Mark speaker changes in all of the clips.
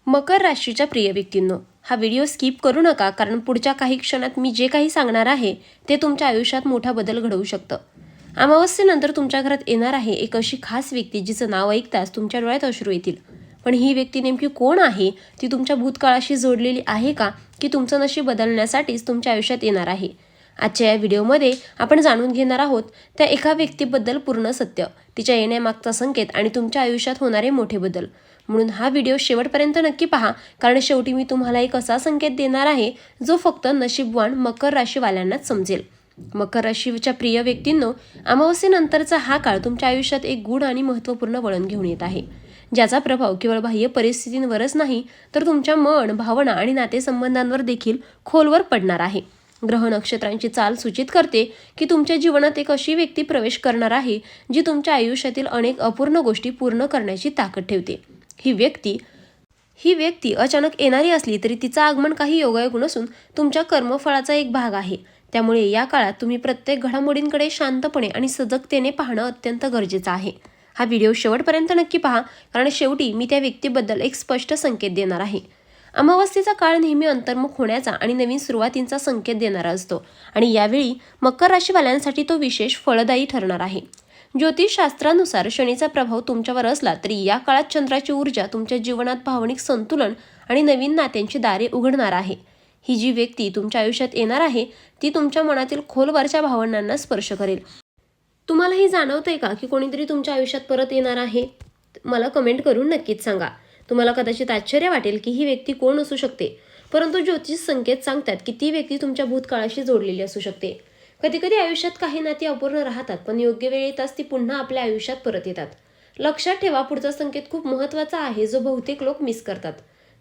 Speaker 1: मकर राशीच्या प्रिय व्यक्तींनो, हा व्हिडिओ स्किप करू नका, कारण पुढच्या काही क्षणात मी जे काही सांगणार आहे ते तुमच्या आयुष्यात मोठा बदल घडवू शकतं. अमावस्येनंतर तुमच्या घरात येणार आहे एक अशी खास व्यक्ती जिचं नाव ऐकताच तुमच्या डोळ्यात अश्रू येतील. पण ही व्यक्ती नेमकी कोण आहे? ती तुमच्या भूतकाळाशी जोडलेली आहे का, की तुमचं नशीब बदलण्यासाठीच तुमच्या आयुष्यात येणार आहे? आजच्या या व्हिडिओमध्ये आपण जाणून घेणार आहोत त्या एका व्यक्तीबद्दल पूर्ण सत्य, तिच्या येण्यामागचा संकेत आणि तुमच्या आयुष्यात होणारे मोठे बदल. म्हणून हा व्हिडिओ शेवटपर्यंत नक्की पहा, कारण शेवटी मी तुम्हाला एक असा संकेत देणार आहे जो फक्त नशीबवान मकर राशीवाल्यांनाच समजेल. मकर राशीच्या प्रिय व्यक्तींनो, अमावस्येनंतरचा हा काळ तुमच्या आयुष्यात एक गूढ आणि महत्त्वपूर्ण वळण घेऊन येत आहे, ज्याचा प्रभाव केवळ बाह्य परिस्थितींवरच नाही, तर तुमच्या मन, भावना आणि नातेसंबंधांवर देखील खोलवर पडणार आहे. ग्रह नक्षत्रांची चाल सूचित करते की तुमच्या जीवनात एक अशी व्यक्ती प्रवेश करणार आहे जी तुमच्या आयुष्यातील अनेक अपूर्ण गोष्टी पूर्ण करण्याची ताकद ठेवते. ही व्यक्ती अचानक येणारी असली तरी तिचं आगमन काही योगायोग नसून तुमच्या कर्मफळाचा एक भाग आहे. त्यामुळे या काळात तुम्ही प्रत्येक घडामोडींकडे शांतपणे आणि सजगतेने पाहणं अत्यंत गरजेचं आहे. हा व्हिडिओ शेवटपर्यंत नक्की पहा, कारण शेवटी मी त्या व्यक्तीबद्दल एक स्पष्ट संकेत देणार आहे. अमावस्येचा काळ नेहमी अंतर्मुख होण्याचा आणि नवीन सुरुवातींचा संकेत देणारा असतो, आणि यावेळी मकर राशीवाल्यांसाठी तो विशेष फळदायी ठरणार आहे. ज्योतिषशास्त्रानुसार शनीचा प्रभाव तुमच्यावर असला तरी या काळात चंद्राची ऊर्जा तुमच्या जीवनात भावनिक संतुलन आणि नवीन नात्यांची दारे उघडणार आहे. ही जी व्यक्ती तुमच्या आयुष्यात येणार आहे ती तुमच्या मनातील खोलवरच्या भावनांना स्पर्श करेल. तुम्हाला हे जाणवतंय का की कोणीतरी तुमच्या आयुष्यात परत येणार आहे? मला कमेंट करून नक्कीच सांगा. तुम्हाला कदाचित आश्चर्य वाटेल की ही व्यक्ती कोण असू शकते, परंतु ज्योतिष संकेत सांगतात की ती व्यक्ती तुमच्या भूतकाळाशी जोडलेली असू शकते. कधीकधी आयुष्यात काही नाती अपूर्ण राहतात, पण योग्य वेळ येताच ती पुन्हा आपल्या आयुष्यात परत येतात. लक्षात ठेवा, पुढचा संकेत खूप महत्त्वाचा आहे जो बहुतेक लोक मिस करतात.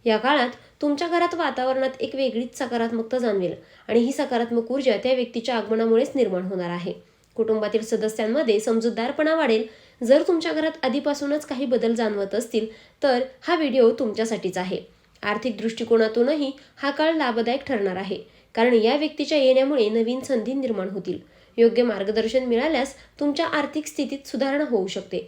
Speaker 1: या काळात तुमच्या घरात वातावरणात एक वेगळीच सकारात्मकता जाणवेल, आणि ही सकारात्मक ऊर्जा त्या व्यक्तीच्या आगमनामुळेच निर्माण होणार आहे. कुटुंबातील सदस्यांमध्ये समजूतदारपणा वाढेल. जर तुमच्या घरात आधीपासूनच काही बदल जाणवत असतील तर हा व्हिडिओ तुमच्यासाठीच आहे. आर्थिक दृष्टिकोनातूनही हा काळ लाभदायक ठरणार आहे, कारण या व्यक्तीच्या येण्यामुळे नवीन संधी निर्माण होतील. योग्य मार्गदर्शन मिळाल्यास तुमच्या आर्थिक स्थितीत सुधारणा होऊ शकते.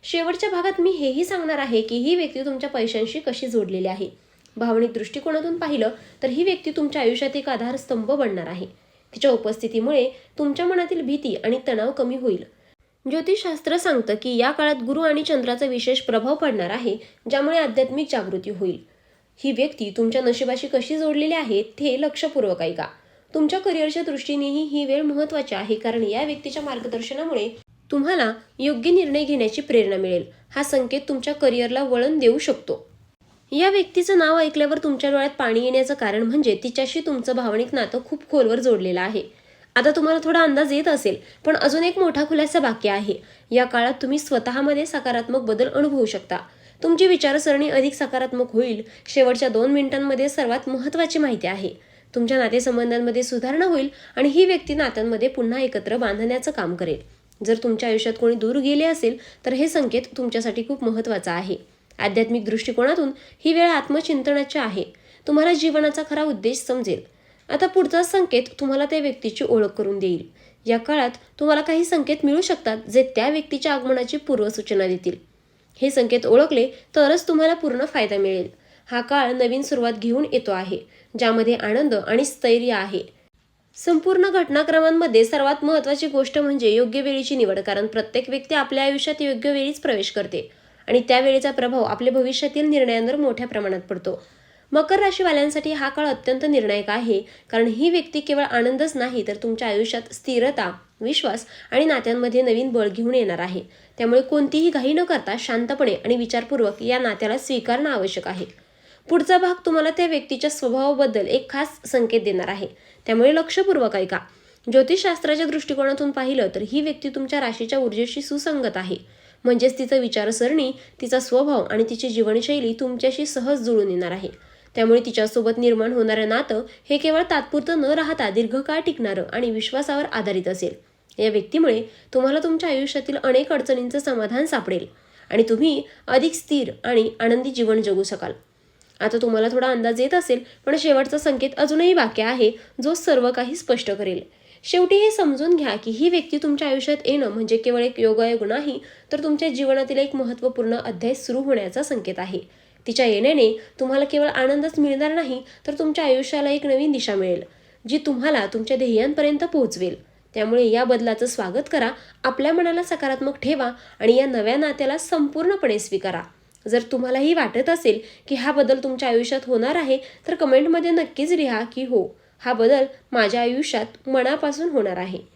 Speaker 1: शेवटच्या भागात मी हेही सांगणार आहे की ही व्यक्ती तुमच्या पैशांशी कशी जोडलेली आहे. भावनिक दृष्टिकोनातून पाहिलं तर ही व्यक्ती तुमच्या आयुष्यात एक आधारस्तंभ बनणार आहे. तिच्या उपस्थितीमुळे तुमच्या मनातील भीती आणि तणाव कमी होईल. ज्योतिषशास्त्र सांगतं की या काळात गुरु आणि चंद्राचा विशेष प्रभाव पडणार आहे, ज्यामुळे आध्यात्मिक जागृती होईल. ही व्यक्ती तुमच्या नशिबाशी कशी जोडलेली आहे ते लक्षपूर्वक ऐका. तुमच्या करिअरच्या दृष्टीनेही ही वेळ महत्त्वाची आहे, कारण या व्यक्तीच्या मार्गदर्शनामुळे तुम्हाला योग्य निर्णय घेण्याची प्रेरणा मिळेल. हा संकेत तुमच्या करिअरला वळण देऊ शकतो. या व्यक्तीचं नाव ऐकल्यावर तुमच्या डोळ्यात पाणी येण्याचं कारण म्हणजे तिच्याशी तुमचं भावनिक नातं खूप खोलवर जोडलेलं आहे. आता तुम्हाला थोडा अंदाज येत असेल, पण अजून एक मोठा खुलासा बाकी आहे. या काळात तुम्ही स्वतःमध्ये सकारात्मक बदल अनुभवू शकता. तुमची विचारसरणी अधिक सकारात्मक होईल. शेवटच्या 2 मिनिटांमध्ये सर्वात महत्त्वाची माहिती आहे. तुमच्या नातेसंबंधांमध्ये सुधारणा होईल आणि ही व्यक्ती नात्यांमध्ये पुन्हा एकत्र बांधण्याचं काम करेल. जर तुमच्या आयुष्यात कोणी दूर गेले असेल तर हे संकेत तुमच्यासाठी खूप महत्त्वाचं आहे. आध्यात्मिक दृष्टिकोनातून ही वेळ आत्मचिंतनाची आहे. तुम्हाला जीवनाचा खरा उद्देश समजेल. आता पुढचा संकेत तुम्हाला त्या व्यक्तीची ओळख करून देईल. या काळात तुम्हाला काही संकेत मिळू शकतात जे त्या व्यक्तीच्या आगमनाची पूर्वसूचना देतील. हे संकेत ओळखले तरच तुम्हाला पूर्ण फायदा मिळेल. हा काळ नवीन सुरुवात घेऊन येतो आहे, ज्यामध्ये आनंद आणि स्थैर्य आहे. संपूर्ण घटनाक्रमांमध्ये सर्वात महत्त्वाची गोष्ट म्हणजे योग्य वेळेची निवड, कारण प्रत्येक व्यक्ती आपल्या आयुष्यात योग्य वेळीच प्रवेश करते आणि त्या वेळेचा प्रभाव आपल्या भविष्यातील निर्णयांवर मोठ्या प्रमाणात पडतो. मकर राशीवाल्यांसाठी हा काळ अत्यंत निर्णायक आहे, कारण ही व्यक्ती केवळ आनंदच नाही तर तुमच्या आयुष्यात स्थिरता, विश्वास आणि नात्यांमध्ये नवीन बळ घेऊन येणार आहे. त्यामुळे कोणतीही घाई न करता शांतपणे आणि विचारपूर्वक या नात्याला स्वीकारणं आवश्यक आहे. पुढचा भाग तुम्हाला त्या व्यक्तीच्या स्वभावाबद्दल एक खास संकेत देणार आहे, त्यामुळे लक्षपूर्वक ऐका. ज्योतिषशास्त्राच्या दृष्टिकोनातून पाहिलं तर ही व्यक्ती तुमच्या राशीच्या ऊर्जेशी सुसंगत आहे. म्हणजेच तिचं विचारसरणी, तिचा स्वभाव आणि तिची जीवनशैली तुमच्याशी सहज जुळून येणार आहे. त्यामुळे तिच्यासोबत निर्माण होणारं नातं हे केवळ तात्पुरतं न राहता दीर्घकाळ टिकणारं आणि विश्वासावर आधारित असेल. या व्यक्तीमुळे तुम्हाला तुमच्या आयुष्यातील अनेक अडचणींचं समाधान सापडेल आणि तुम्ही अधिक स्थिर आणि आनंदी जीवन जगू शकाल. आता तुम्हाला थोडा अंदाज येत असेल, पण शेवटचा संकेत अजूनही बाकी आहे जो सर्व काही स्पष्ट करेल. शेवटी हे समजून घ्या की ही व्यक्ती तुमच्या आयुष्यात येणं म्हणजे केवळ एक योगायोग नाही, तर तुमच्या जीवनातील एक महत्त्वपूर्ण अध्याय सुरू होण्याचा संकेत आहे. तिच्या येण्याने तुम्हाला केवळ आनंदच मिळणार नाही, तर तुमच्या आयुष्याला एक नवीन दिशा मिळेल, जी तुम्हाला तुमच्या ध्येयांपर्यंत पोहोचवेल. त्यामुळे या बदलाचं स्वागत करा, आपल्या मनाला सकारात्मक ठेवा आणि या नव्या नात्याला संपूर्णपणे स्वीकारा. जर तुम्हालाही वाटत असेल की हा बदल तुमच्या आयुष्यात होणार आहे, तर कमेंटमध्ये नक्कीच लिहा की हो, हा बदल माझ्या आयुष्यात मनापासून होणार आहे.